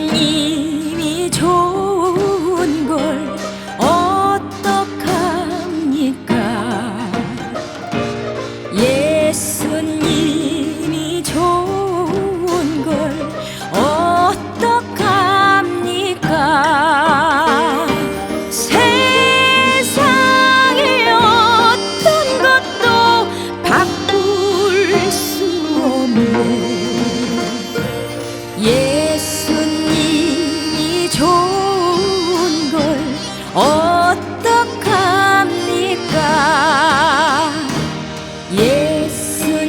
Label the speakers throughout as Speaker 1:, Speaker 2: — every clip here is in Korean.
Speaker 1: 예수님이 좋은 걸 어떡합니까? 예수님이 좋은 걸 어떡합니까? 세상의 어떤 것도 바꿀 수 없네. 예수님이 좋은 걸 어떡합니까?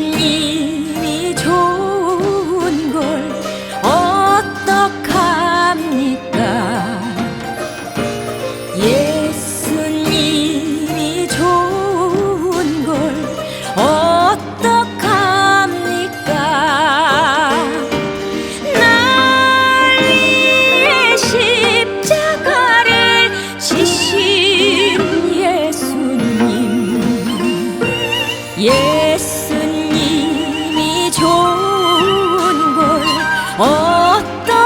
Speaker 1: 예수님이 좋은 걸 어떡합니까? 예수님이 좋은 걸 어떡합니까? 예수님이 좋은 걸 어떡합니까?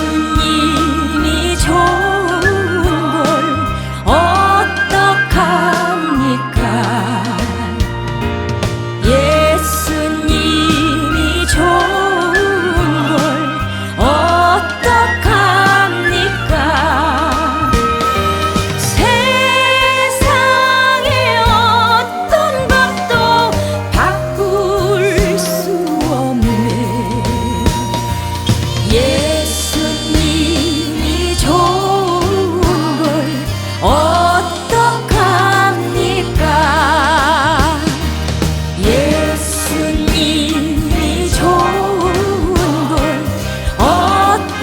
Speaker 1: 예수님이 좋은 걸 어떡합니까? 예수님이 좋은 걸 어떡합니까? 세상의 어떤 것도 바꿀 수 없네. 예수님이 좋은 걸 어떡합니까? 예수님이 좋은 걸 어떡합니까?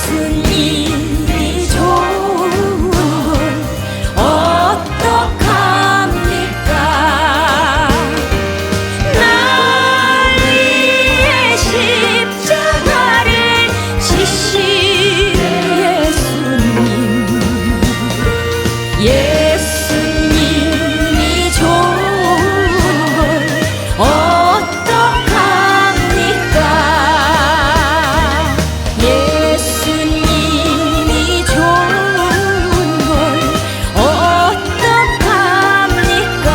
Speaker 1: 예수님이 좋은 걸 어떡합니까? 날 위해 십자가를 지신 예수님. 예수님이 좋은 걸 어떡합니까? 예수님이 좋은 걸 어떡합니까?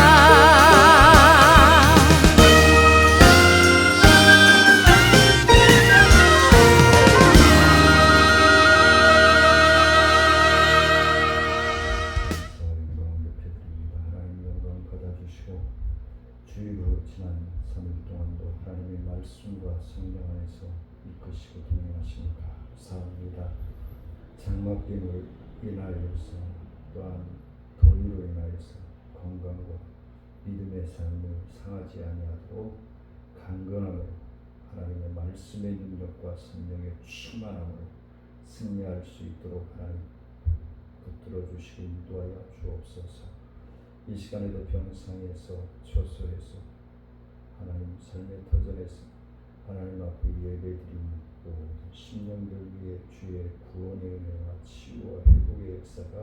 Speaker 2: 하나님 영광 받아주시고 주일로 지난 3일 동안도 하나님의 말씀과 성령 안에서 이끄시고 동행하시니까 감사합니다. 장막임을 인하여서 또한 더위로 인하여서 건강과 믿음의 삶을 상하지 아니하도록 강건함으로 하나님의 말씀의 능력과 성령의 충만함으로 승리할 수 있도록 하나님 붙들어 주시고 인도하여 주옵소서. 이 시간에도 병상에서 초소에서 하나님 삶의 터전에서 하나님 앞에 예배드리는 모든 심령들 위해 주의 구원의 은혜와 치유와 회복의 역사가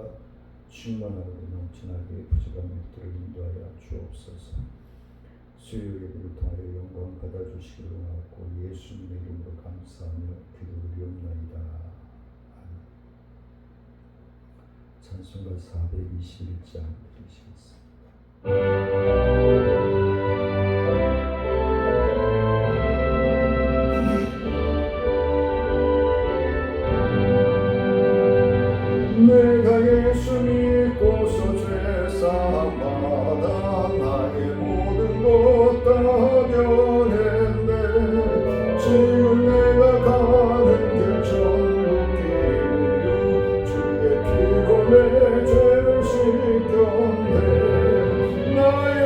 Speaker 2: 충만하고 넘쳐나게 부족한 것들을 인도하여 주옵소서. 수요 예배를 통하여 영광 받아주시기를 원하고 예수님의 이름으로 감사하며 기도드리옵나이다. 찬송가 421장 드리시겠습니다.
Speaker 3: 내가 예수 믿고서 죄사함받아 나의 모든 것 다 변했네. 지금 내가 가는 길 전국이 주의 피로 내 죄를 씻겼네. 나의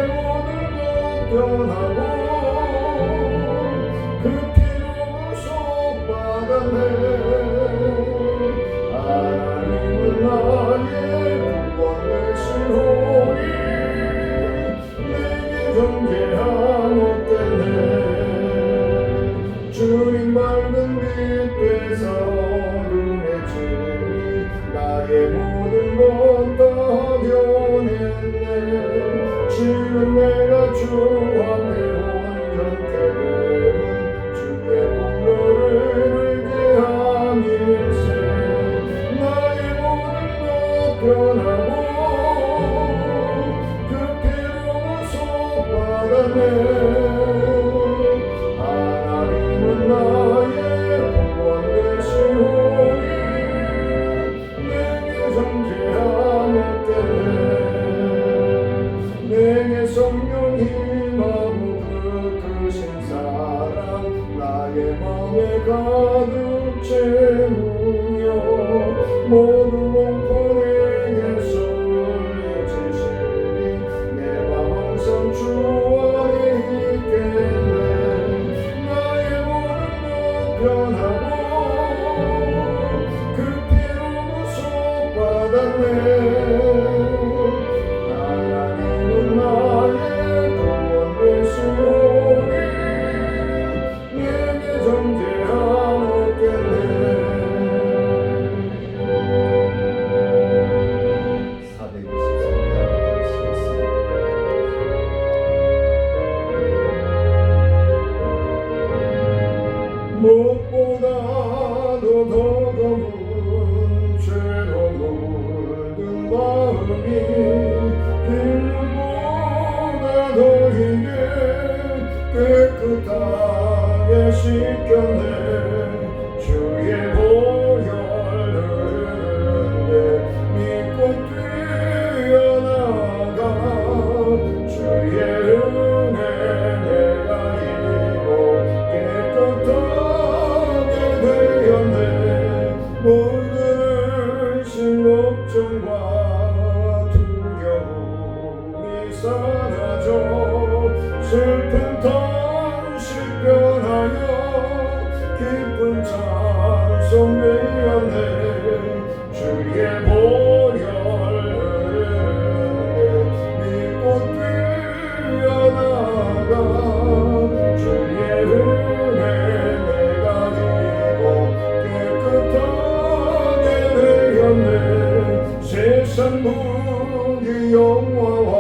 Speaker 3: 주께서 어둠해지니 나의 모든 것 다 변했네. 지금 내가 주 앞에 온전케 되는 주의 공로를 의지함일세. 나의 모든 것 변하고 그 피로 구속받았네. 하나님은 나의 구원 되시오니 내게 정죄함없겠네. 내게 성령 힘하고 그 크신 사랑 나의 마음에 가득 채우며 모든 공포에게서 물리치시니 내 맘 항상 주 안에 있겠네. 나의 모든 것 변하고 그 피로 구속받았네. 하나님은 나의 구원 되시오니 내게 정죄함없겠네.
Speaker 2: 423장 드리시겠습니다.
Speaker 3: 무엇보다도 더 검은 죄로 물든 마음이 길보다 더 이게 깨끗하게 씻겼네. 주의 보혈 흐르는데 믿고 뛰어나가 주의 은혜 내가 입고 깨끗하게 되었네. 물들으신 걱정과 두려움이 사라져 슬픈 탄식 변하여 기쁜 찬송 되었네. 주의 보혈 흐르는데 믿고 뛰어나가 주의 은혜 내가 입고 깨끗하게 되었네. 세상 무기 영화와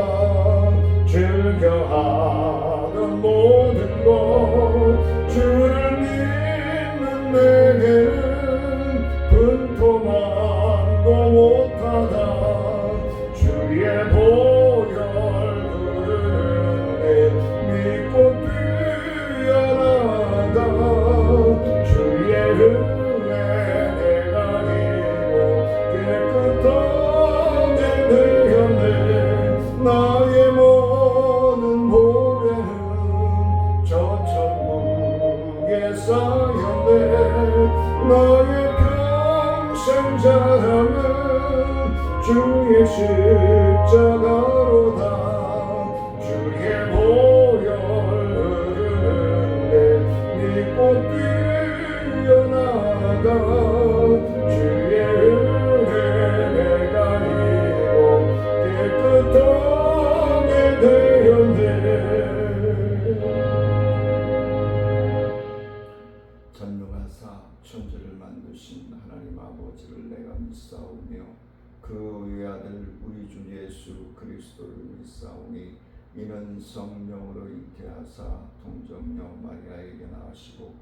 Speaker 3: 즐겨하던 모든 것 주를 믿는 내게는 분토만도 못하다. 주의 보혈 흐르는데 믿고 뛰어나가 주의 은혜 내가 입고 깨끗하게 되었네. 나의 모든 보배는 저 천국에 쌓였네. 나의 평생 자랑은 주의 십자가로다. 주의 보혈 흐르는데 믿고 뛰어나가 주의 은혜 내가 입고 깨끗하게 되었네.
Speaker 2: 전능하사 천지를 만드신 하나님 아버지를 내가 믿사오며 그 외아들 우리 주 예수 그리스도를 믿사오니 이는 성령으로 잉태하사 동정녀 마리아에게 나으시고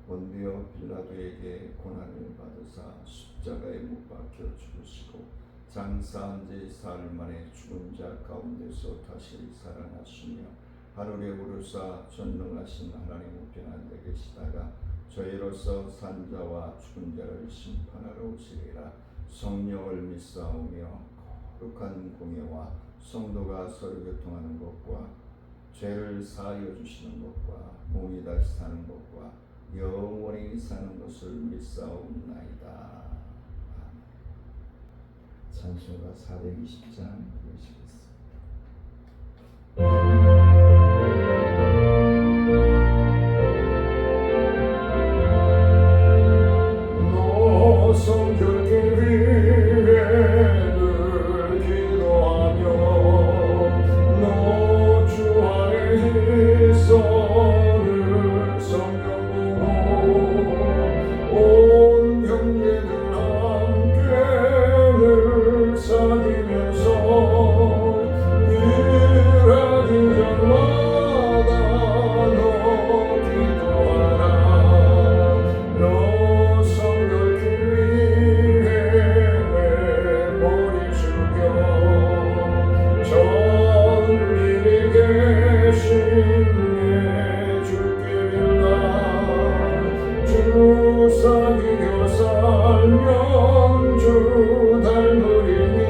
Speaker 2: 본디오 빌라도에게 고난을 받으사 십자가에 못 박혀 죽으시고 장사한 지 사흘 만에 죽은 자 가운데서 다시 살아나시며 하늘에 오르사 전능하신 하나님 우편한 데 계시다가 저희로서 산자와 죽은 자를 심판하러 오시리라. 성령을 믿사오며 거룩한 공예와 성도가 서로 교통하는 것과 죄를 사하여 주시는 것과 몸이 다시 사는 것과 영원히 사는 것을 믿사옵나이다. 찬송가 420장 부르시겠습니다.
Speaker 3: 성결길 위에 늘 기도하며 너 주 안에 있어를 성경 보고 살면 주 닮으리니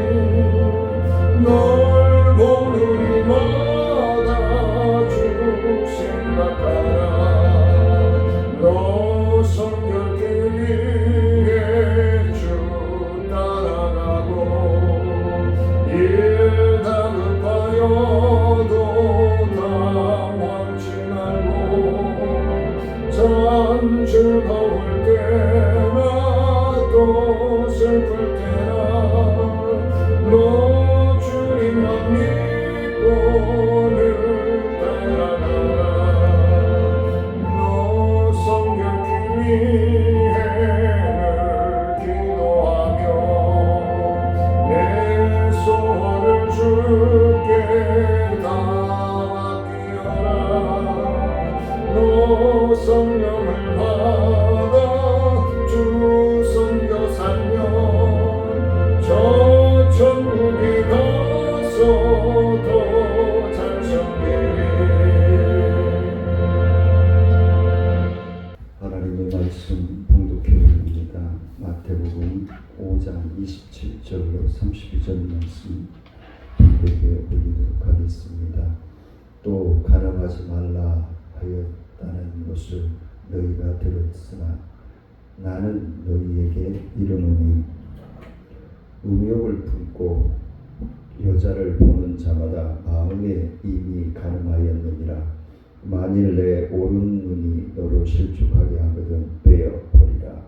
Speaker 3: 널 보는 이마다 주 생각하라 너 성결길 위해 주 따라가고 일 다급하여도 당황치 말고 참 즐거울 때나 또 슬플 때나 너 주님만 믿고는 따라가라 너 성경길 위해 늘 기도하며 내 소원을 주께 다 맡기어라 너 성령을 받아 주 섬겨 살면 저 천국에 가서 더 잘 섬기리
Speaker 2: 하나님의 말씀 봉독해 드립니다. 마태복음 5장 27절로 32절 말씀 함께 올리도록 하겠습니다. 또 가늠하지 말라 하였다는 것을 너희가 들었으나 나는 너희에게 이르노니 음욕을 품고 여자를 보는 자마다 마음에 이미 가늠하였느니라. 만일 내 오른 눈이 너로 실족하게 하거든 베어 버리라.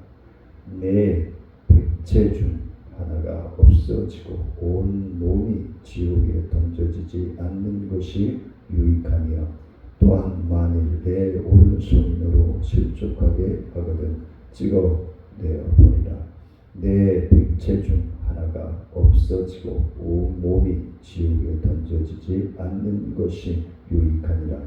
Speaker 2: 내 백체 중 하나가 없어지고 온 몸이 지옥에 던져지지 않는 것이 유익하며 또한 만일 내 오른손이 너로 실족하게 하거든 찍어내어 버리라. 내 백체 중 하나가 없어지고 온 몸이 지옥에 던져지지 않는 것이 유익하니라.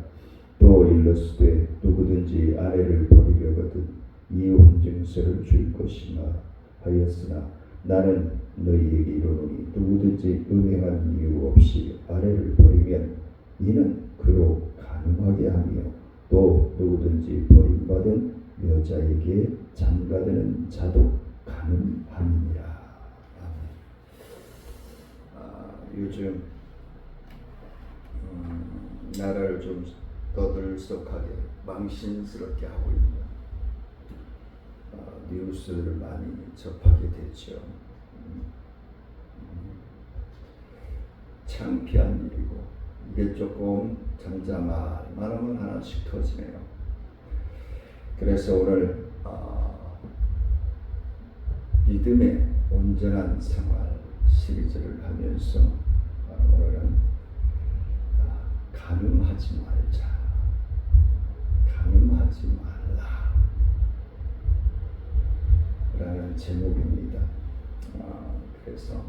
Speaker 2: 또 일러스되 누구든지 아내를 버리려거든 이혼 증서를 줄 것이나 하였으나 나는 너희에게 이르노니 누구든지 음행한 이유 없이 아내를 버리면 이는 그로 가늠하게 하며 또 누구든지 버림받은 여자에게 장가드는 자도 가늠함이니라. 요즘 나라를 좀 떠들썩하게 망신스럽게 하고 있는 뉴스를 많이 접하게 되죠. 창피한 일이고 이게 조금 잠잠할만하면 하나씩 터지네요. 그래서 오늘 믿음의 온전한 생활 시리즈를 하면서 오늘은 가늠하지 말자, 가늠하지 말라 라는 제목입니다. 그래서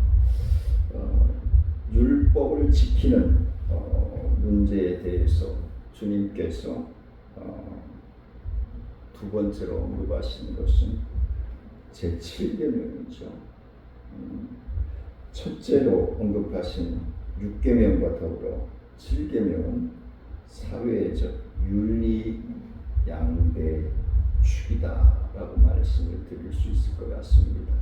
Speaker 2: 율법을 지키는 문제에 대해서 주님께서 두 번째로 언급하신 것은 제7계명이죠. 첫째로 언급하신 6계명과 더불어 7계명은 사회적 윤리 양대 축이다라고 말씀을 드릴 수 있을 것 같습니다.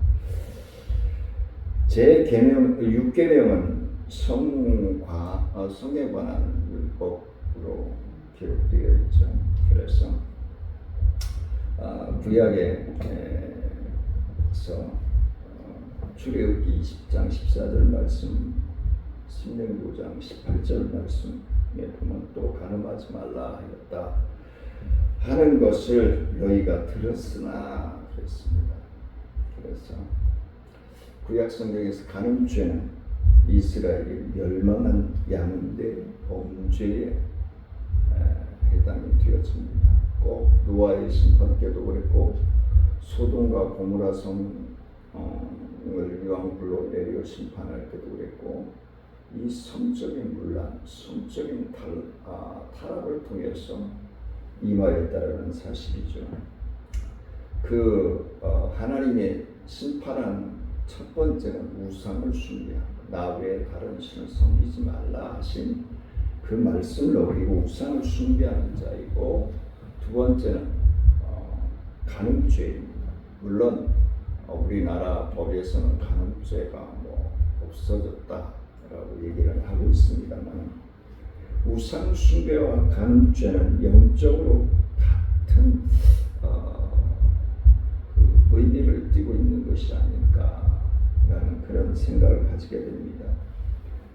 Speaker 2: 제 계명 6계명은 성에 관한 율법으로 기록되어 있죠. 그래서 구약에서 출애굽기 20장 14절 말씀, 신명기 5장 18절 말씀에 보면 또 가늠하지 말라 하였다 하는 것을 너희가 들었으나 그랬습니다. 그래서 구약 성경에서 간음죄는 이스라엘이 멸망한 양대 범죄에 해당이 되었습니다. 꼭 노아의 심판 때도 그랬고 소돔과 고모라 성을 유황불로 내려 심판할 때도 그랬고 이 성적인 문란, 성적인 타락을 통해서 임하였다라는 사실이죠. 하나님의 심판한 첫 번째는 우상을 숭배하고 나 외에 다른 신을 섬기지 말라 하신 그 말씀을 어기고 우상을 숭배하는 자이고, 두 번째는 간음죄입니다. 물론 우리나라 법에서는 간음죄가 없어졌다라고 얘기를 하고 있습니다만 우상 숭배와 간음죄는 영적으로 같은 그 의미를 띠고 있는 것이 아닐까라는 그런 생각을 가지게 됩니다.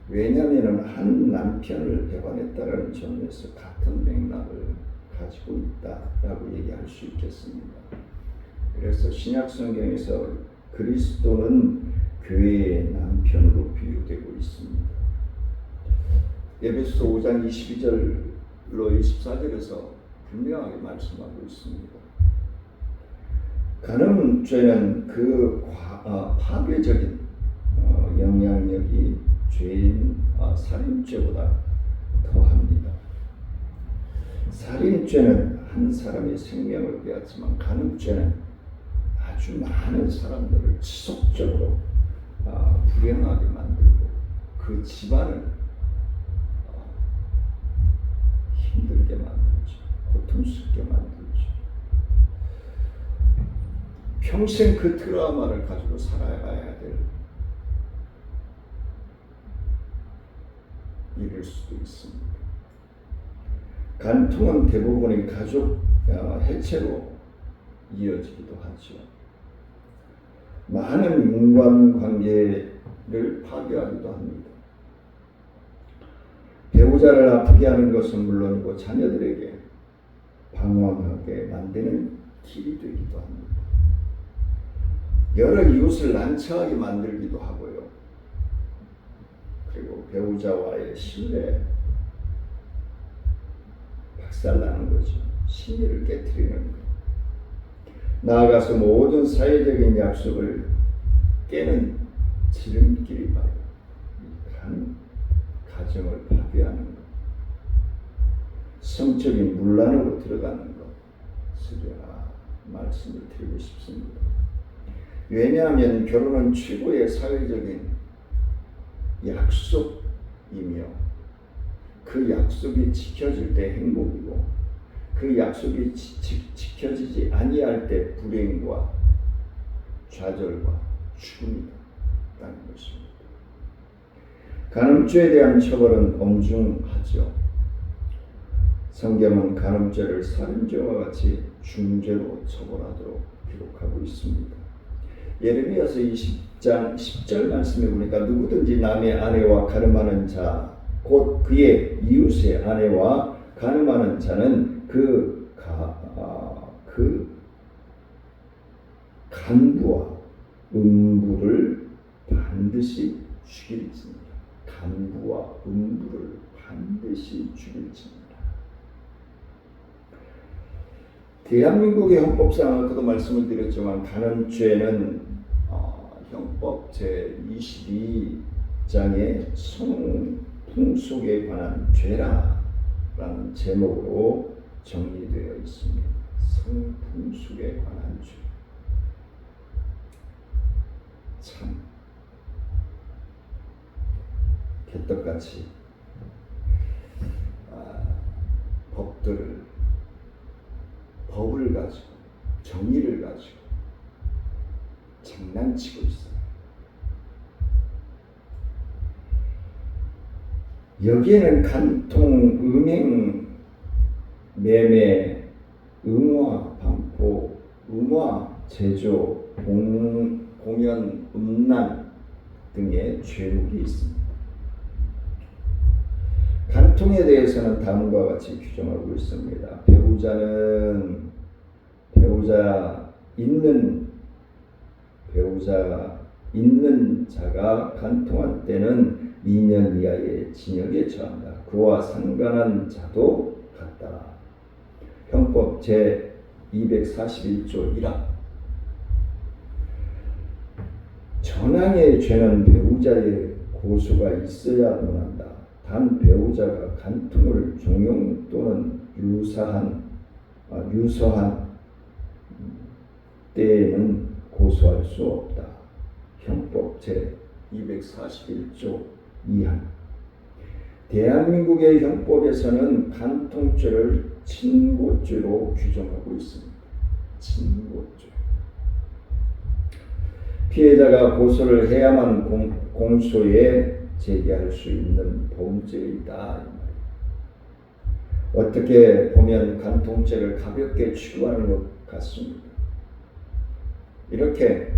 Speaker 2: 왜냐하면 한 남편을 배반했다라는 점에서 같은 맥락을 가지고 있다라고 얘기할 수 있겠습니다. 그래서 신약 성경에서 그리스도는 교회의 남편으로 비유되고 있습니다. 에베소서 5장 22절로 24절에서 분명하게 말씀하고 있습니다. 간음죄는 그 파괴적인 영향력이 죄인 살인죄보다 더합니다. 살인죄는 한 사람의 생명을 빼앗지만 간음죄는 아주 많은 사람들을 지속적으로 불행하게 만들고 그 집안을 힘들게 만들죠. 고통스럽게 만들죠. 평생 그 트라우마를 가지고 살아가야 될 일일 수도 있습니다. 간통은 대부분의 가족 해체로 이어지기도 하죠. 많은 인간관계를 파괴하기도 합니다. 배우자를 아프게 하는 것은 물론이고 자녀들에게 방황하게 만드는 길이 되기도 합니다. 여러 이웃을 난처하게 만들기도 하고요. 그리고 배우자와의 신뢰 박살나는 거죠. 신의를 깨트리는 것. 나아가서 모든 사회적인 약속을 깨는 지름길이 바로 한 가정을 파괴하는 것, 성적인 문란으로 들어가는 것을 말씀을 드리고 싶습니다. 왜냐하면 결혼은 최고의 사회적인 약속이며 그 약속이 지켜질 때 행복이고 그 약속이 지켜지지 아니할 때 불행과 좌절과 죽음이라는 것입니다. 간음죄에 대한 처벌은 엄중하죠. 성경은 간음죄를 살인죄와 같이 중죄로 처벌하도록 기록하고 있습니다. 예레미야서 20장 10절 말씀에 보니까 누구든지 남의 아내와 간음하는 자 곧 그의 이웃의 아내와 간음하는 자는 그 간부와 음부를 반드시 죽일지니라. 간부와 음부를 반드시 죽일지니라. 대한민국의 헌법상 아까도 말씀을 드렸지만 간음죄는 형법 제22장의 성풍속에 관한 죄라라는 제목으로 정리되어 있습니다. 성풍속에 관한 죄. 참 개떡같이 법을 가지고 정의를 가지고 장난치고 있어요. 여기에는 간통, 음행, 매매, 음화, 반포, 음화, 제조, 공연, 음란 등의 죄목이 있습니다. 간통에 대해서는 다음과 같이 규정하고 있습니다. 배우자 있는 자가 간통한 때는 2년 이하의 징역에 처한다. 그와 상관한 자도 같다. 형법 제 241조 1항. 전항의 죄는 배우자의 고소가 있어야만 한다. 단 배우자가 간통을 종용 또는 유서한 때에는 고소할 수 없다. 형법 제 241조 2항. 대한민국의 형법에서는 간통죄를 친고죄로 규정하고 있습니다. 친고죄. 피해자가 고소를 해야만 공소에 제기할 수 있는 범죄이다. 어떻게 보면 간통죄를 가볍게 취급하는 것 같습니다. 이렇게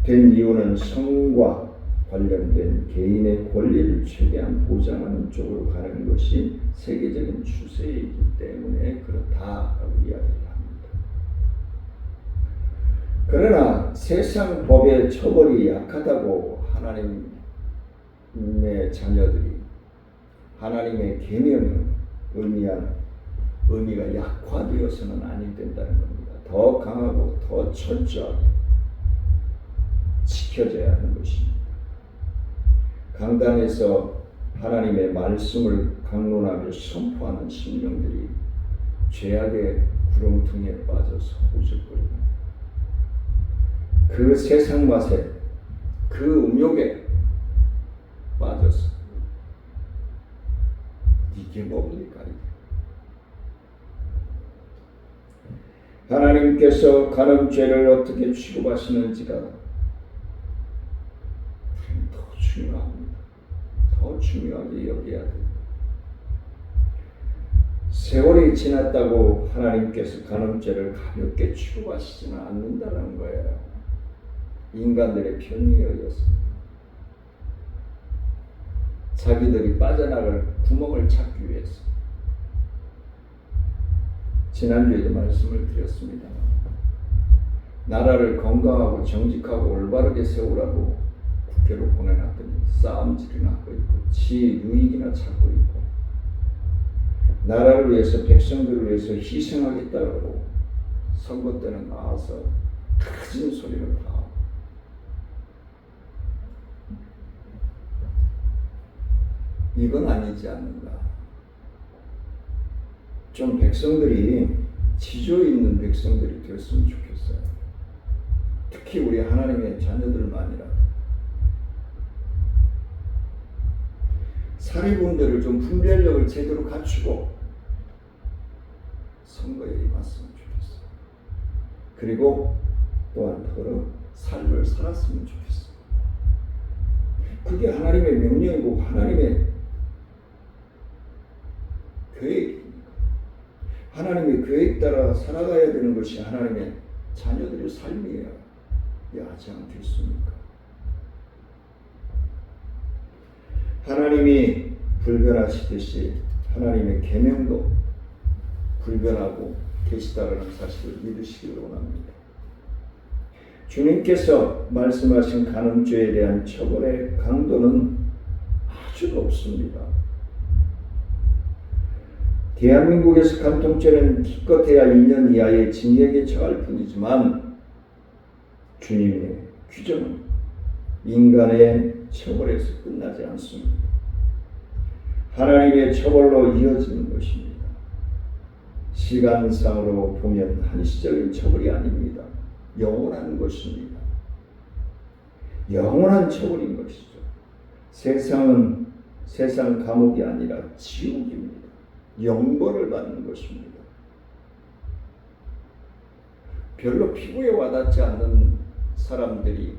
Speaker 2: 된 이유는 성과 관련된 개인의 권리를 최대한 보장하는 쪽으로 가는 것이 세계적인 추세이기 때문에 그렇다라고 이야기를 합니다. 그러나 세상 법의 처벌이 약하다고 하나님의 자녀들이 하나님의 계명을 의미가 약화되어서는 아니 된다는 겁니다. 더 강하고 더 철저하게 지켜져야 하는 것입니다. 강단에서 하나님의 말씀을 강론하며 선포하는 심령들이 죄악의 구렁텅이에 빠져서 우적거리고 그 세상 맛에 그 음욕에 빠져서 이게 뭡니까? 하나님께서 간음죄를 어떻게 취급하시는지가 더 중요합니다. 더 중요하게 여겨야 됩니다. 세월이 지났다고 하나님께서 간음죄를 가볍게 취급하시지는 않는다는 거예요. 인간들의 편의에 의해서 자기들이 빠져나갈 구멍을 찾기 위해서 지난주에도 말씀을 드렸습니다. 나라를 건강하고 정직하고 올바르게 세우라고 국회로 보내놨더니 싸움질이나 하고 있고 지 유익이나 찾고 있고 나라를 위해서 백성들을 위해서 희생하겠다고 선거 때는 나와서 크진 소리를 다 하고 이건 아니지 않는가. 좀 백성들이 지조 있는 백성들이 되었으면 좋겠어요. 특히 우리 하나님의 자녀들만이라도 사리분들을 좀 분별력을 제대로 갖추고 선거에 임했으면 좋겠어요. 그리고 또한 더러 삶을 살았으면 좋겠어요. 그게 하나님의 명령이고 하나님의 계획입니다. 하나님의 계획 따라 살아가야 되는 것이 하나님의 자녀들의 삶이에요. 하지 않겠습니까? 하나님이 불변하시듯이 하나님의 계명도 불변하고 계시다라는 사실을 믿으시기를 원합니다. 주님께서 말씀하신 간음죄에 대한 처벌의 강도는 아주 높습니다. 대한민국에서 간통죄는 기껏해야 2년 이하의 징역에 처할 뿐이지만 주님의 규정은 인간의 처벌에서 끝나지 않습니다. 하나님의 처벌로 이어지는 것입니다. 시간상으로 보면 한시적인 처벌이 아닙니다. 영원한 것입니다. 영원한 처벌인 것이죠. 세상은 세상 감옥이 아니라 지옥입니다. 영벌을 받는 것입니다. 별로 피부에 와닿지 않는 사람들이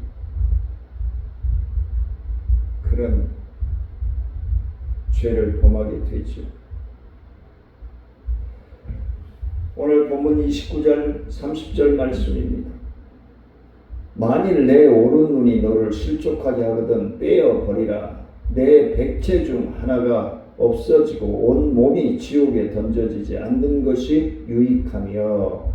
Speaker 2: 그런 죄를 범하게 되죠. 오늘 본문 29절 30절 말씀입니다. 만일 내 오른눈이 너를 실족하게 하거든 빼어 버리라. 내 백체 중 하나가 없어지고 온 몸이 지옥에 던져지지 않는 것이 유익하며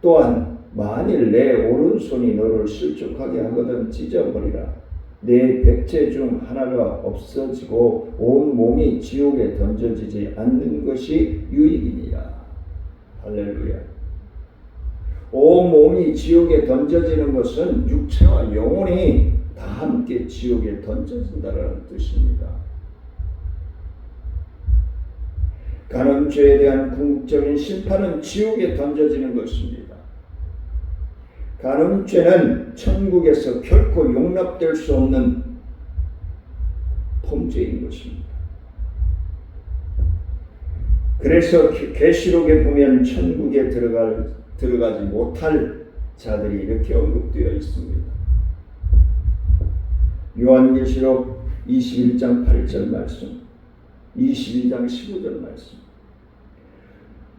Speaker 2: 또한 만일 내 오른손이 너를 실족하게 하거든 찢어버리라. 내 백체 중 하나가 없어지고 온 몸이 지옥에 던져지지 않는 것이 유익이니라. 할렐루야. 온 몸이 지옥에 던져지는 것은 육체와 영혼이 다 함께 지옥에 던져진다는 뜻입니다. 간음죄에 대한 궁극적인 심판은 지옥에 던져지는 것입니다. 간음죄는 천국에서 결코 용납될 수 없는 범죄인 것입니다. 그래서 계시록에 보면 천국에 들어가지 못할 자들이 이렇게 언급되어 있습니다. 요한계시록 21장 8절 말씀, 22장 15절 말씀.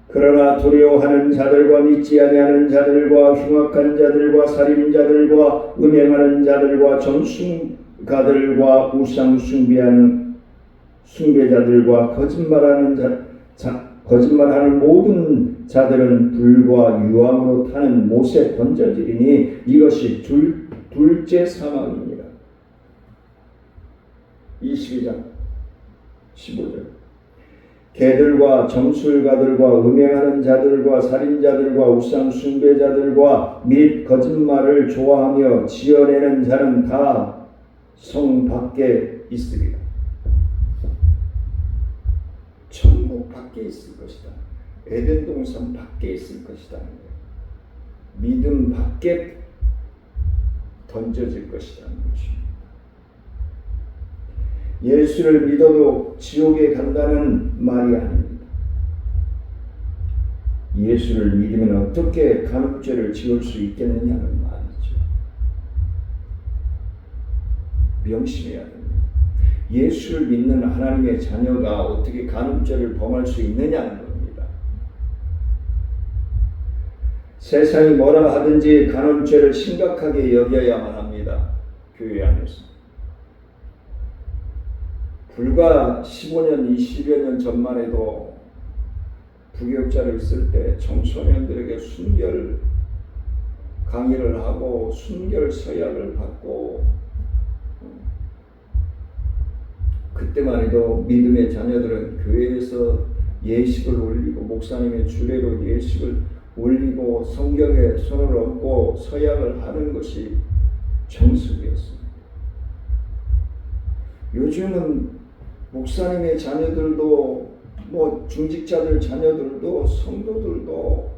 Speaker 2: 그러나 두려워하는 자들과 믿지 아니하는 자들과 흉악한 자들과 살인자들과 음행하는 자들과 전순가들과 우상 숭배하는 숭배자들과 거짓말하는 모든 자들은 불과 유황으로 타는 못에 던져지리니 이것이 둘째 사망입니다. 22장 15절. 개들과 정술가들과 음행하는 자들과 살인자들과 우상 숭배자들과 및 거짓말을 좋아하며 지어내는 자는 다 성 밖에 있으리라. 천국 밖에 있을 것이다. 에덴 동산 밖에 있을 것이다. 믿음 밖에 던져질 것이라는 것입니다. 예수를 믿어도 지옥에 간다는 말이 아닙니다. 예수를 믿으면 어떻게 간음죄를 지을 수 있겠느냐는 말이죠. 명심해야 됩니다. 예수를 믿는 하나님의 자녀가 어떻게 간음죄를 범할 수 있느냐는 겁니다. 세상이 뭐라 하든지 간음죄를 심각하게 여겨야만 합니다. 교회 안에서. 불과 15년, 20여 년 전만 해도 부교육자로 있을 때 청소년들에게 순결 강의를 하고 순결 서약을 받고, 그때만 해도 믿음의 자녀들은 교회에서 예식을 올리고 목사님의 주례로 예식을 올리고 성경에 손을 얹고 서약을 하는 것이 정석이었습니다. 요즘은 목사님의 자녀들도 중직자들 자녀들도 성도들도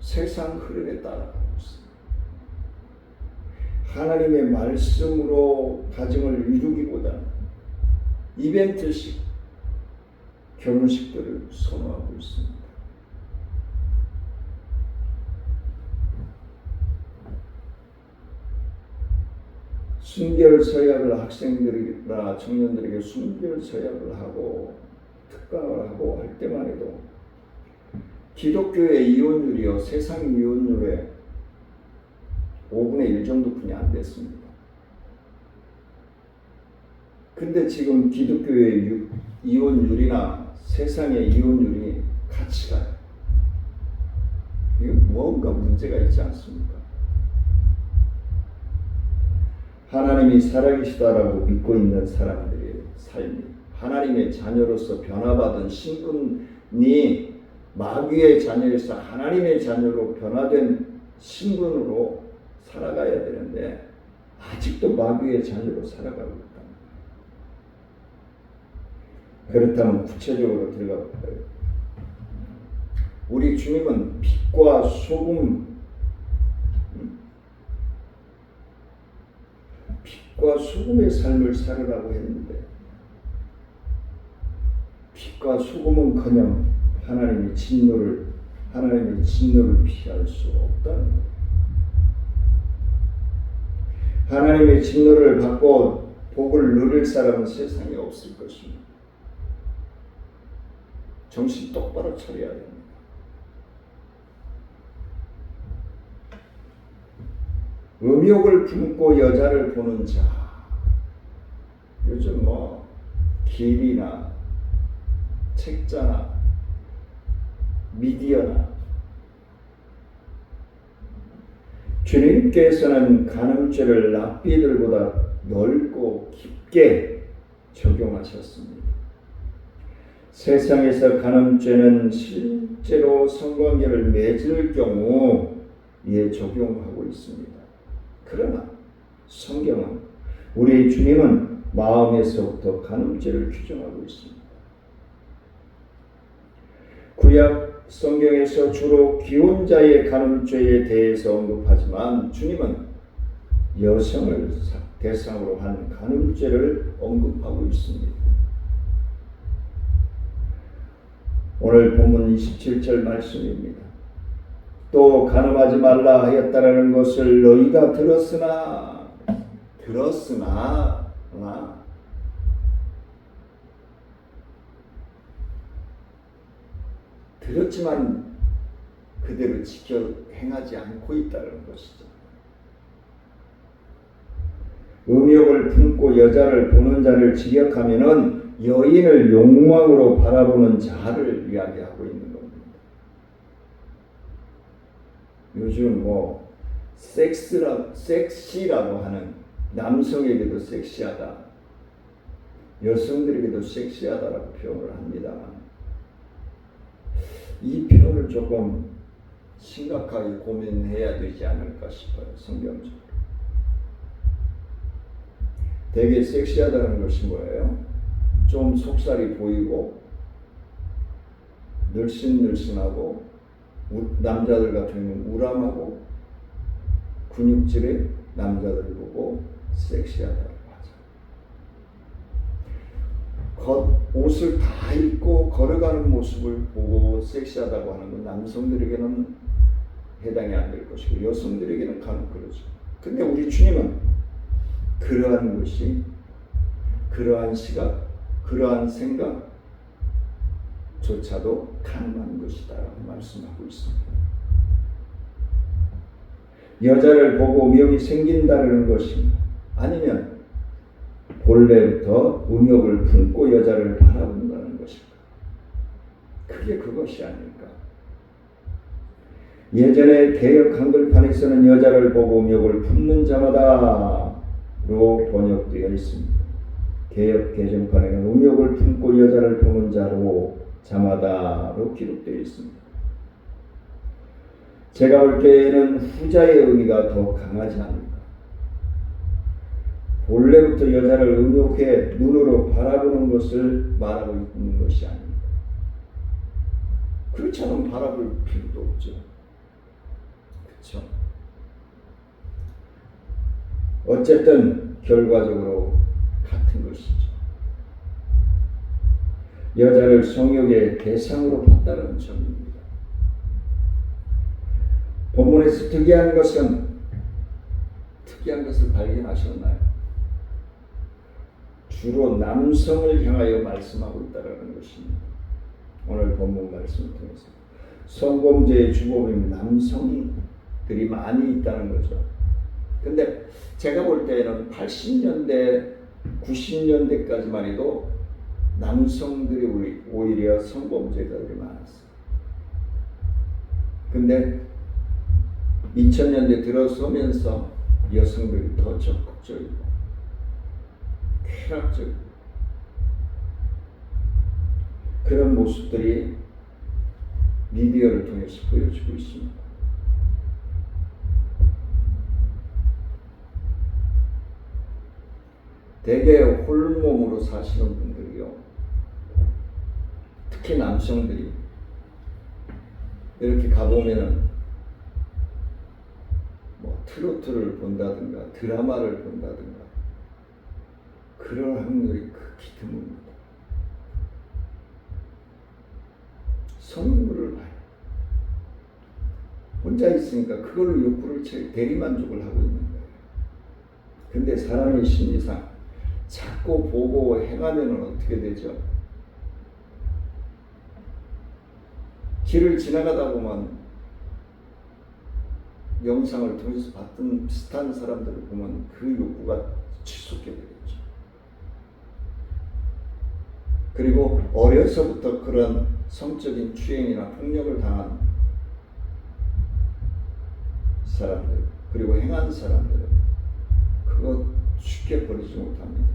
Speaker 2: 세상 흐름에 따라가고 있습니다. 하나님의 말씀으로 가정을 이루기보다는 이벤트식 결혼식들을 선호하고 있습니다. 순결 서약을 학생들이나 청년들에게 순결 서약을 하고 특강을 하고 할 때만 해도 기독교의 이혼율이요 세상 이혼율의 5분의 1 정도뿐이 안 됐습니다. 근데 지금 기독교의 이혼율이나 세상의 이혼율이 같이 가요. 이건 무언가 문제가 있지 않습니까? 하나님이 살아계시다라고 믿고 있는 사람들의 삶이 하나님의 자녀로서 변화받은 신분이 마귀의 자녀에서 하나님의 자녀로 변화된 신분으로 살아가야 되는데 아직도 마귀의 자녀로 살아가고 있다. 그렇다면 구체적으로 들어가 볼까요? 우리 주님은 빛과 소금, 빛과 소금의 삶을 살으라고 했는데 빛과 소금은커녕 하나님의 진노를 피할 수 없다는 거예요. 하나님의 진노를 받고 복을 누릴 사람은 세상에 없을 것입니다. 정신 똑바로 차려야 됩니다. 음욕을 품고 여자를 보는 자, 요즘 길이나 책자나 미디어나 주님께서는 간음죄를 랍비들보다 넓고 깊게 적용하셨습니다. 세상에서 간음죄는 실제로 성관계를 맺을 경우 이에 적용하고 있습니다. 그러나 성경은 우리 주님은 마음에서부터 간음죄를 규정하고 있습니다. 구약 성경에서 주로 기혼자의 간음죄에 대해서 언급하지만 주님은 여성을 대상으로 한 간음죄를 언급하고 있습니다. 오늘 본문 27절 말씀입니다. 또 간음하지 말라 하였다라는 것을 너희가 들었으나 들었지만 그대로 지켜 행하지 않고 있다는 것이죠. 음욕을 품고 여자를 보는 자를 지적하면은 여인을 욕망으로 바라보는 자를 이야기하고 있는 겁니다. 요즘 섹시라고 하는, 남성에게도 섹시하다, 여성들에게도 섹시하다라고 표현을 합니다만, 이 표현을 조금 심각하게 고민해야 되지 않을까 싶어요. 성경적으로. 되게 섹시하다는 것이 뭐예요? 좀 속살이 보이고 늘씬늘씬하고 남자들 같은 경우는 우람하고 근육질의 남자들 보고 섹시하다고 하죠. 옷을 다 입고 걸어가는 모습을 보고 섹시하다고 하는 건 남성들에게는 해당이 안 될 것이고 여성들에게는 간혹 그러죠. 근데 우리 주님은 그러한 것이, 그러한 시각, 그러한 생각조차도 가능한 것이다 라고 말씀하고 있습니다. 여자를 보고 음욕이 생긴다는 것이 아니면 본래부터 음욕을 품고 여자를 바라본다는 것일까? 그게 그것이 아닐까? 예전에 개역 한글판에서는 여자를 보고 음욕을 품는 자마다로 번역되어 있습니다. 개역 개정판에는 음욕을 품고 여자를 보는 자마다로 기록되어 있습니다. 제가 볼 때에는 후자의 의미가 더 강하지 않을까. 본래부터 여자를 음욕해 눈으로 바라보는 것을 말하고 있는 것이 아닙니다. 그렇지 않으면 바라볼 필요도 없죠. 그렇죠? 어쨌든 결과적으로 같은 것이죠. 여자를 성욕의 대상으로 봤다는 점입니다. 본문에서 특이한 것을 발견하셨나요? 주로 남성을 향하여 말씀하고 있다는 것입니다. 오늘 본문 말씀을 통해서 성범죄의 주범인 남성들이 많이 있다는 거죠. 근데 제가 볼 때는 80년대, 90년대까지만 해도 남성들이 오히려 성범죄자들이 많았어요. 근데 2000년대 들어서면서 여성들이 더 적극적이고 쾌락적이고 그런 모습들이 미디어를 통해서 보여주고 있습니다. 대개 홀몸으로 사시는 분들이요, 특히 남성들이 이렇게 가보면은 트로트를 본다든가 드라마를 본다든가 그럴 확률이 극히 드뭅니다. 성물을 봐요. 혼자 있으니까 그걸로 욕구를 대리만족을 하고 있는 거예요. 근데 사람의 심리상 자꾸 보고 행하면 어떻게 되죠? 길을 지나가다 보면 영상을 통해서 봤던 비슷한 사람들을 보면 그 욕구가 치솟게 되겠죠. 그리고 어려서부터 그런 성적인 추행이나 폭력을 당한 사람들, 그리고 행한 사람들은 그거 쉽게 버리지 못합니다.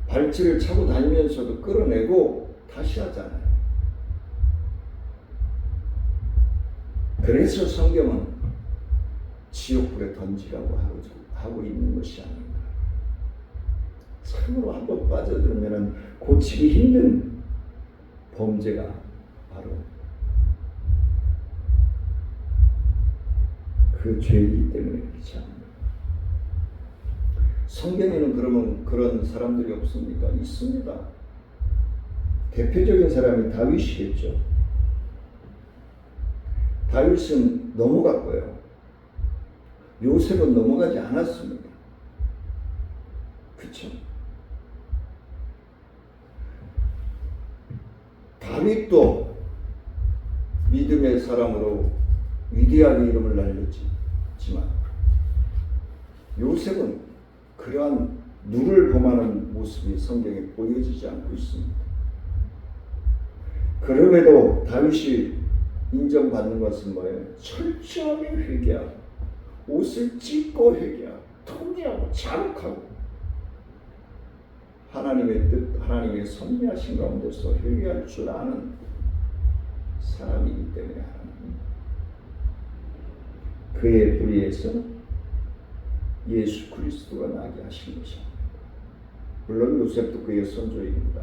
Speaker 2: 발치를 차고 다니면서도 끌어내고 다시 하잖아요. 그래서 성경은 지옥불에 던지라고 하고 있는 것이 아닌가. 참으로 한번 빠져들면 고치기 힘든 범죄가 바로 그 죄이기 때문에 그렇지 않습니까? 성경에는 그러면 그런 사람들이 없습니까? 있습니다. 대표적인 사람이 다윗이겠죠. 다윗은 넘어갔고요. 요셉은 넘어가지 않았습니다. 그쵸? 다윗도 믿음의 사람으로 위대하게 이름을 날렸지만 요셉은 그러한 누를 범하는 모습이 성경에 보여지지 않고 있습니다. 그럼에도 다윗이 인정받는 것은 뭐예요? 철저하게 회개하고 옷을 찢고 회개하고 통회하고 자룩하고 하나님의 뜻, 하나님의 섭리하신 가운데서 회개할 줄 아는 사람이기 때문에 하나님 그의 뿌리에서 예수 그리스도가 나게 하신 것입니다. 물론 요셉도 그의 선조입니다.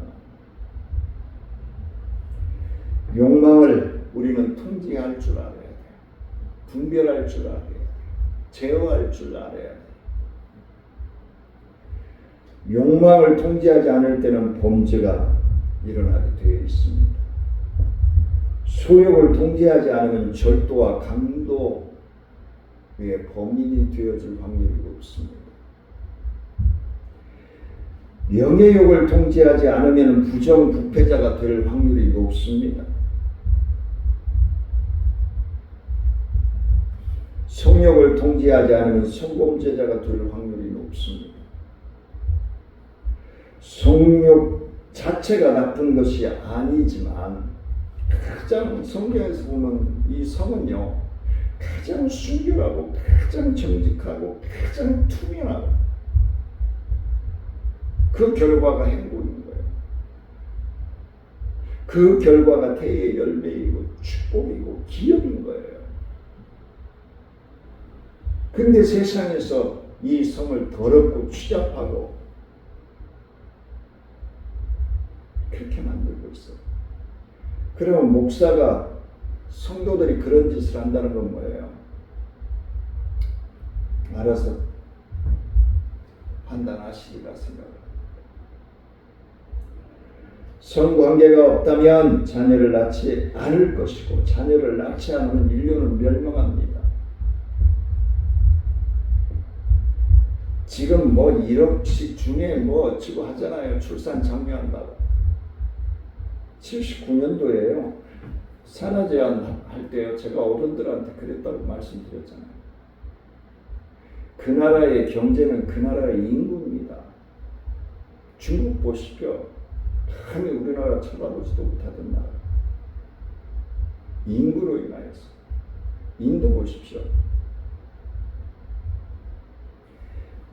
Speaker 2: 욕망을 우리는 통제할 줄 알아야 돼요. 분별할 줄 알아야 돼요. 제어할 줄 알아야 돼요. 욕망을 통제하지 않을 때는 범죄가 일어나게 되어 있습니다. 소욕을 통제하지 않으면 절도와 강도의 범인이 되어질 확률이 높습니다. 명예욕을 통제하지 않으면 부정부패자가 될 확률이 높습니다. 성욕을 통제하지 않으면 성범죄자가 될 확률이 높습니다. 성욕 자체가 나쁜 것이 아니지만 가장 성경에서 보면 이 성은요 가장 순결하고 가장 정직하고 가장 투명하고 그 결과가 행복인 거예요. 그 결과가 대의 열매이고 축복이고 기업인 거예요. 근데 세상에서 이 성을 더럽고 추잡하고 그렇게 만들고 있어요. 그러면 목사가 성도들이 그런 짓을 한다는 건 뭐예요? 알아서 판단하시리라 생각합니다. 성관계가 없다면 자녀를 낳지 않을 것이고 자녀를 낳지 않으면 인류는 멸망합니다. 지금 뭐 1억씩 중에 뭐 어찌고 하잖아요. 출산 장려한다고. 79년도에요. 산하 제한 할 때요. 제가 어른들한테 그랬다고 말씀드렸잖아요. 그 나라의 경제는 그 나라의 인구입니다. 중국 보십시오. 감히 우리나라 쳐다보지도 못하던 나라. 인구로 인하여서. 인도 보십시오.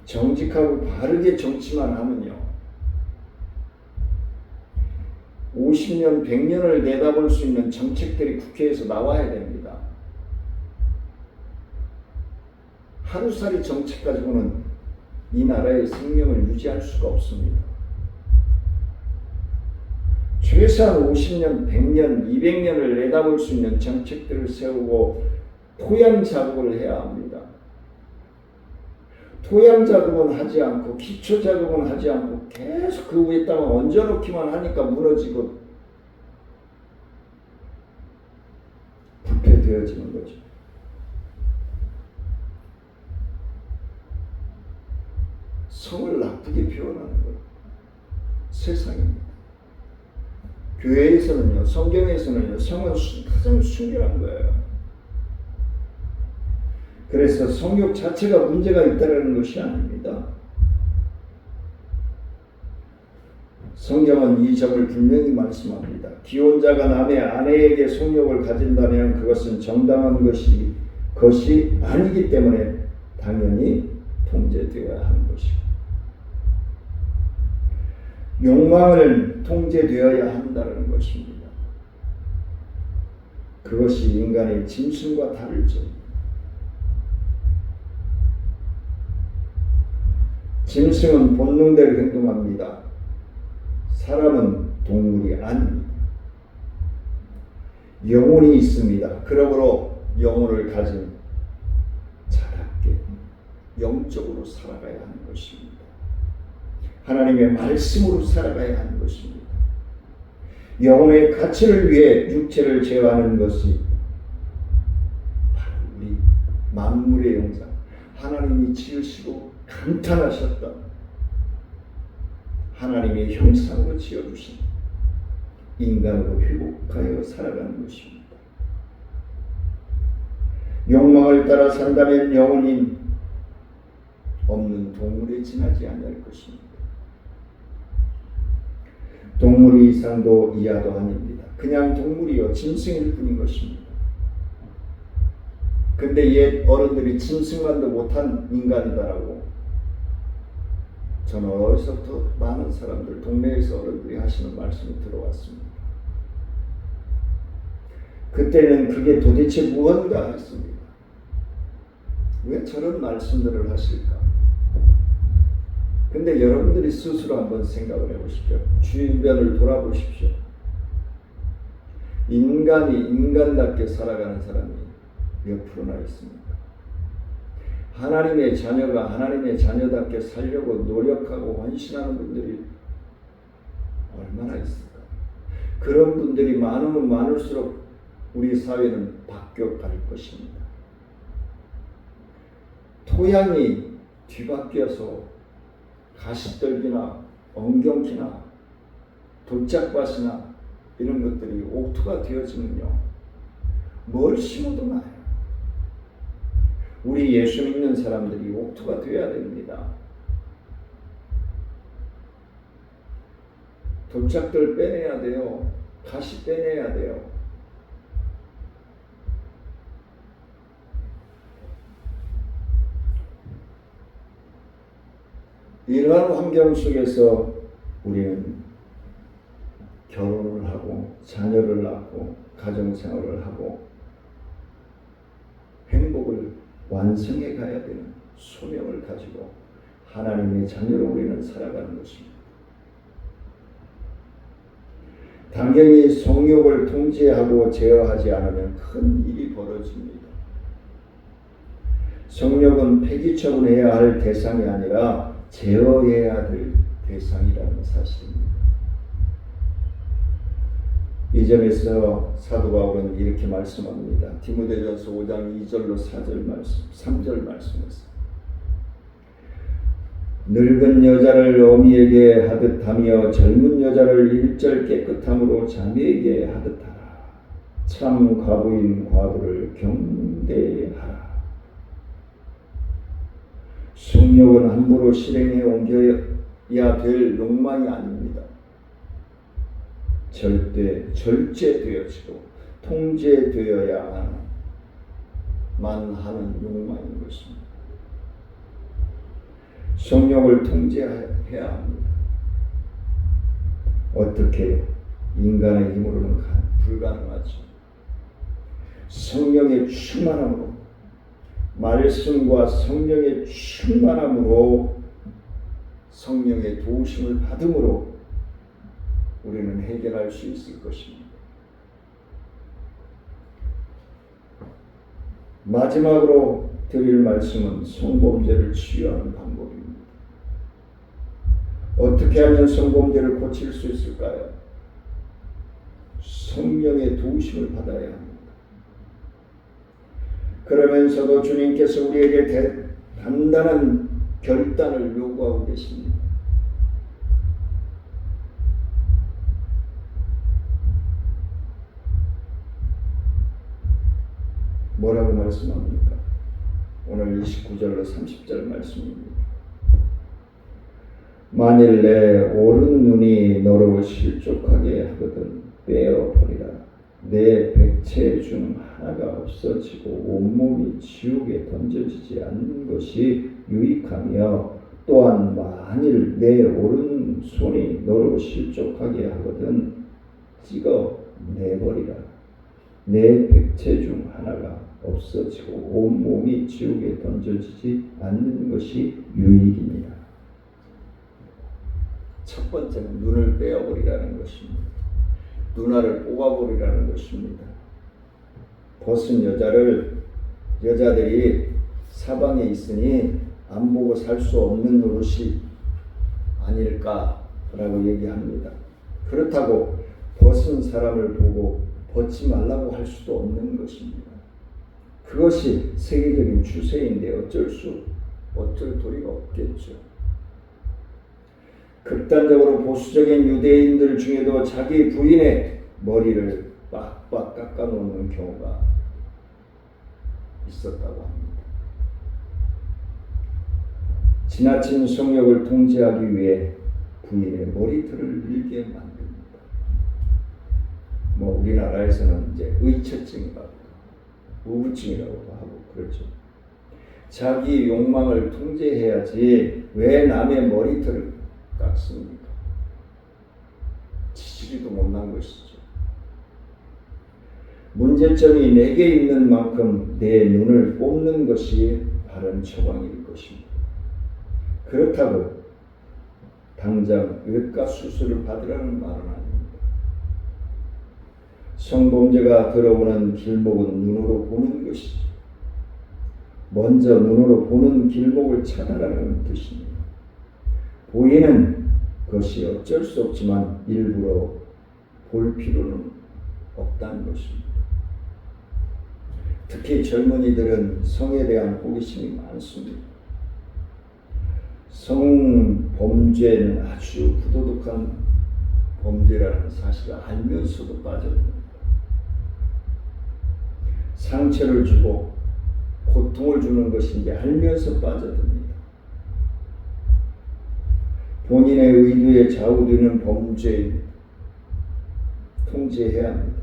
Speaker 2: 정직하고 바르게 정치만 하면요. 50년, 100년을 내다볼 수 있는 정책들이 국회에서 나와야 됩니다. 하루살이 정책 가지고는 이 나라의 생명을 유지할 수가 없습니다. 최소한 50년, 100년, 200년을 내다볼 수 있는 정책들을 세우고 토양 작업을 해야 합니다. 토양 작업은 하지 않고 기초 작업은 하지 않고 계속 그 위에 땅을 얹어놓기만 하니까 무너지고 부패되어지는 거죠. 성을 나쁘게 표현하는 것 세상입니다. 교회에서는요, 성경에서는요, 성은 가장 순결한 거예요. 그래서 성욕 자체가 문제가 있다는 것이 아닙니다. 성경은 이 점을 분명히 말씀합니다. 기혼자가 남의 아내에게 성욕을 가진다면 그것은 정당한 것이 아니기 때문에 당연히 통제되어야 하는 것이고 욕망을 통제되어야 한다는 것입니다. 그것이 인간의 짐승과 다를 점. 짐승은 본능대로 행동합니다. 사람은 동물이 아닙니다. 영혼이 있습니다. 그러므로 영혼을 가진 자답게 영적으로 살아가야 하는 것입니다. 하나님의 말씀으로 살아가야 하는 것입니다. 영혼의 가치를 위해 육체를 제어하는 것이 바로 우리 만물의 영장, 하나님이 지으시고 감탄하셨던 하나님의 형상으로 지어주신 인간으로 회복하여 살아가는 것입니다. 욕망을 따라 산다면 영혼이 없는 동물에 지나지 않을 것입니다. 동물이 이상도 이하도 아닙니다. 그냥 동물이요 짐승일 뿐인 것입니다. 근데 옛 어른들이 짐승만도 못한 인간이다라고 저는 어디서부터 많은 사람들 동네에서 어른들이 하시는 말씀이 들어왔습니다. 그때는 그게 도대체 무언가 했습니다. 왜 저런 말씀들을 하실까? 근데 여러분들이 스스로 한번 생각을 해보십시오. 주변을 돌아보십시오. 인간이 인간답게 살아가는 사람이 몇 프로나 있습니까? 하나님의 자녀가 하나님의 자녀답게 살려고 노력하고 헌신하는 분들이 얼마나 있을까? 그런 분들이 많으면 많을수록 우리 사회는 바뀌어갈 것입니다. 토양이 뒤바뀌어서 가시떨기나 엉겅퀴나 돌짝밭이나 이런 것들이 옥토가 되어지면요 뭘 심어도 나요. 우리 예수 믿는 사람들이 옥토가 되어야 됩니다. 돌짝들 빼내야 돼요. 가시 빼내야 돼요. 이러한 환경 속에서 우리는 결혼을 하고 자녀를 낳고 가정생활을 하고 행복을 완성해 가야 되는 소명을 가지고 하나님의 자녀로 우리는 살아가는 것입니다. 당연히 성욕을 통제하고 제어하지 않으면 큰 일이 벌어집니다. 성욕은 폐기처분해야 할 대상이 아니라 제어해야 될 대상이라는 사실입니다. 이 점에서 사도 바울은 이렇게 말씀합니다. 디모데전서 5장 2절로 4절 말씀, 3절 말씀에서 늙은 여자를 어미에게 하듯 하며 젊은 여자를 일절 깨끗함으로 자매에게 하듯 하라. 참 과부인 과부를 경대하라. 성욕은 함부로 실행해 옮겨야 될 욕망이 아닙니다. 절대 절제되어지고 통제되어야만 하는 욕망인 것입니다. 성욕을 통제해야 합니다. 어떻게? 인간의 힘으로는 불가능하죠. 성령의 충만함으로, 말씀과 성령의 충만함으로, 성령의 도우심을 받음으로 우리는 해결할 수 있을 것입니다. 마지막으로 드릴 말씀은 성범죄를 치유하는 방법입니다. 어떻게 하면 성범죄를 고칠 수 있을까요? 성령의 도우심을 받아야 합니다. 그러면서도 주님께서 우리에게 단단한 결단을 요구하고 계십니다. 뭐라고 말씀합니까? 오늘 29절로 30절 말씀입니다. 만일 내 오른 눈이 너로 실족하게 하거든 빼어버리라. 내 백체 중 하나가 없어지고 온몸이 지옥에 던져지지 않는 것이 유익하며, 또한 만일 내 오른손이 너로 실족하게 하거든 찍어 내버리라. 내 백체 중 하나가 없어지고 온몸이 지옥에 던져지지 않는 것이 유익입니다. 첫 번째는 눈을 빼어버리라는 것입니다. 눈알을 뽑아버리라는 것입니다. 벗은 여자들이 사방에 있으니 안 보고 살 수 없는 노릇이 아닐까라고 얘기합니다. 그렇다고 벗은 사람을 보고 벗지 말라고 할 수도 없는 것입니다. 그것이 세계적인 추세인데 어쩔 도리가 없겠죠. 극단적으로 보수적인 유대인들 중에도 자기 부인의 머리를 빡빡 깎아놓는 경우가 있었다고 합니다. 지나친 성욕을 통제하기 위해 부인의 머리털을 밀게 만듭니다. 우리나라에서는 이제 의처증이라고 우부증이라고도 하고 그렇죠. 자기 욕망을 통제해야지 왜 남의 머리털을 깎습니까? 지지리도 못난 것이죠. 문제점이 내게 있는 만큼 내 눈을 뽑는 것이 바른 처방일 것입니다. 그렇다고 당장 외과 수술을 받으라는 말은 아닙니다. 성범죄가 들어오는 길목은 눈으로 보는 것이죠. 먼저 눈으로 보는 길목을 찾아라는 뜻입니다. 보이는 것이 어쩔 수 없지만 일부러 볼 필요는 없다는 것입니다. 특히 젊은이들은 성에 대한 호기심이 많습니다. 성범죄는 아주 부도덕한 범죄라는 사실을 알면서도 빠져듭니다. 상처를 주고 고통을 주는 것인지 알면서 빠져듭니다. 본인의 의도에 좌우되는 범죄에 통제해야 합니다.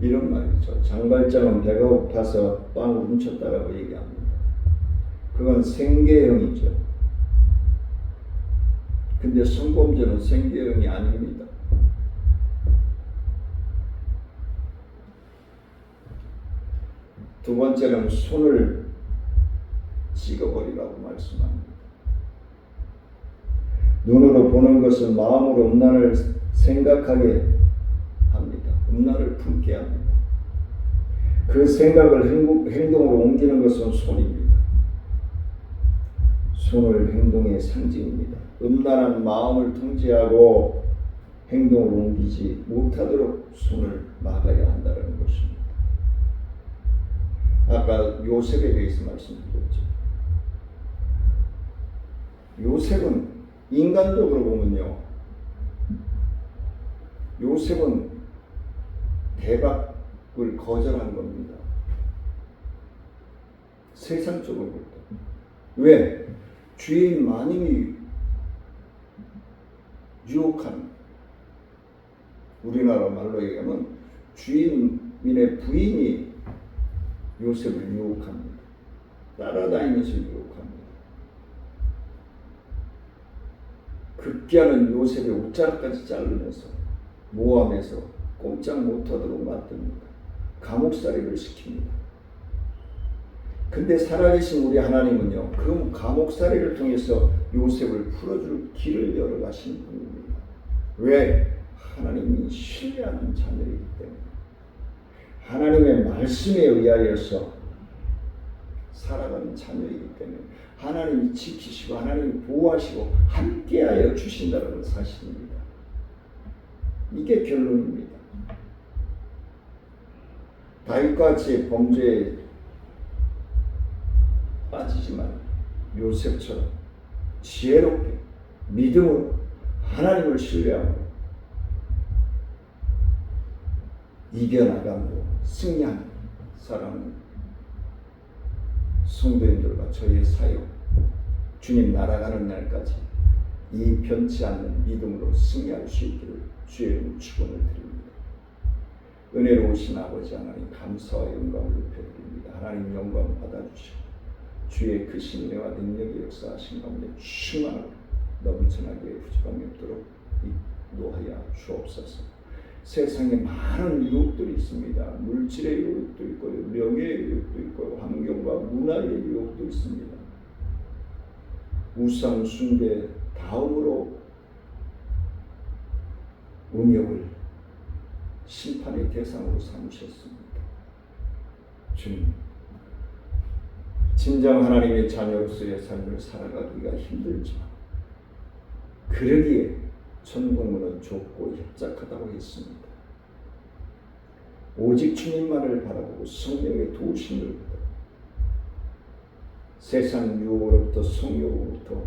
Speaker 2: 이런 말이죠. 장발장은 배가 고파서 빵을 훔쳤다라고 얘기합니다. 그건 생계형이죠. 근데 성범죄는 생계형이 아닙니다. 두 번째는 손을 찍어버리라고 말씀합니다. 눈으로 보는 것은 마음으로 음란을 생각하게 합니다. 음란을 품게 합니다. 그 생각을 행동으로 옮기는 것은 손입니다. 손을 행동의 상징입니다. 음란한 마음을 통제하고 행동을 옮기지 못하도록 손을 막아야 한다는 것입니다. 아까 요셉에 대해서 말씀드렸죠. 요셉은 인간적으로 보면요, 요셉은 대박을 거절한 겁니다. 세상적으로 볼 때. 왜? 주인 마님이 유혹한, 우리나라 말로 얘기하면 주인의 부인이 요셉을 유혹합니다. 따라다니면서 유혹합니다. 급기야는 요셉의 옷자락까지 자르면서 모함해서 꼼짝 못하도록 만듭니다. 감옥살이를 시킵니다. 근데 살아계신 우리 하나님은요, 그 감옥살이를 통해서 요셉을 풀어줄 길을 열어가신 분입니다. 왜? 하나님이 신뢰하는 자녀이기 때문에, 하나님의 말씀에 의하여서 살아가는 자녀이기 때문에 하나님이 지키시고 하나님이 보호하시고 함께하여 주신다는 사실입니다. 이게 결론입니다. 다윗같이 범죄에 빠지지만 요셉처럼 지혜롭게 믿음으로 하나님을 신뢰하고 이겨나가고 승리하는 사랑하는 성도님들과 저희의 사역, 주님 날아가는 날까지 이 변치 않는 믿음으로 승리할 수 있기를 주의 이름으로 축원을 드립니다. 은혜로우신 아버지 하나님, 감사와 영광을 높여드립니다. 하나님 영광 받아주시고 주의 그 신뢰와 능력의 역사하신 가운데 충만하고 넘쳐나게 부족함이 없도록 인도하여 주옵소서. 세상에 많은 유혹들이 있습니다. 물질의 유혹도 있고 명예의 유혹도 있고 환경과 문화의 유혹도 있습니다. 우상 숭배 다음으로 음욕을 심판의 대상으로 삼으셨습니다. 주님, 진정 하나님의 자녀로서의 삶을 살아가기가 힘들지만 그러기에 천국문은 좁고 협착하다고 했습니다. 오직 주님만을 바라보고 성령의 도우심을 받아 세상 유혹으로부터 성욕으로부터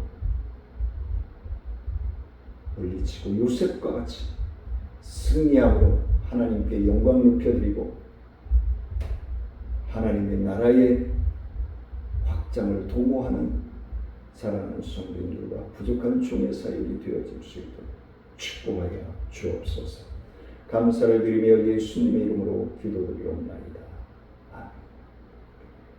Speaker 2: 물리치고 요셉과 같이 승리함으로 하나님께 영광 높여드리고 하나님의 나라의 확장을 도모하는 사랑하는 성도님들과 부족한 종의 사역이 되어질 수 있도록 축복하여 주옵소서. 감사를 드리며 예수님의 이름으로 기도드리옵나이다. 아멘.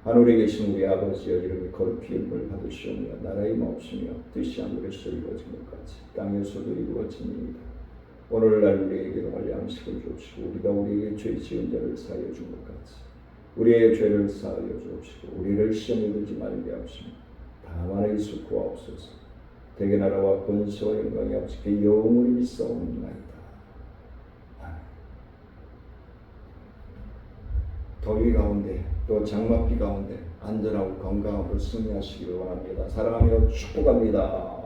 Speaker 2: 하늘에 계신 우리 아버지여, 이름이 거룩히 여김을 받으시오며 나라의 마옵시며 뜻이 하늘에서 이루어진 것 같이 땅에서도 이루어집니다. 오늘날 우리에게 일용할 양식을 주옵시고 우리가 우리에게 죄 지은 자를 사하여 준 것 같이 우리의 죄를 사하여 주옵시고 우리를 시험에 들지 말게 하옵시며 다만 예수 구하옵소서. 대개 나라와 권세와 영광이 아버지께 영원히 있사옵나이다. 아멘. 더위 가운데 또 장맛비 가운데 안전하고 건강하고 승리하시기를 원합니다. 사랑하며 축복합니다.